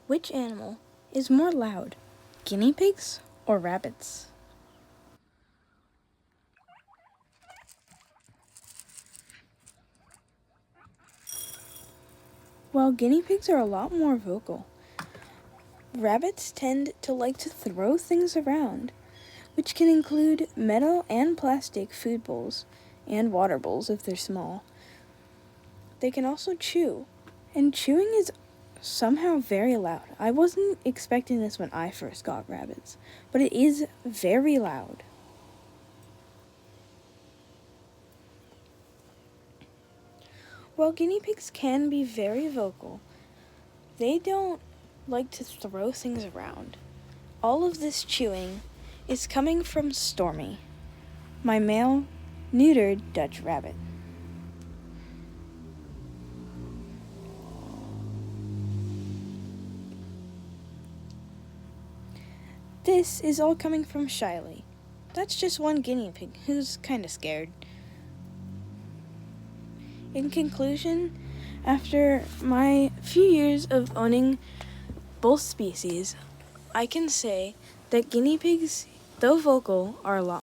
Which animal is more loud, guinea pigs or rabbits? Well, guinea pigs are a lot more vocal. Rabbits tend to like to throw things around, which can include metal and plastic food bowls and water bowls if they're small. They can also chew, and chewing is somehow very loud. I wasn't expecting this when I first got rabbits, but it is very loud. While guinea pigs can be very vocal, they don't like to throw things around. All of this chewing is coming from Stormy, my male neutered Dutch rabbit. This is all coming from Shiley. That's just one guinea pig who's kinda scared. In conclusion, after my few years of owning both species, I can say that guinea pigs, though vocal, are a lot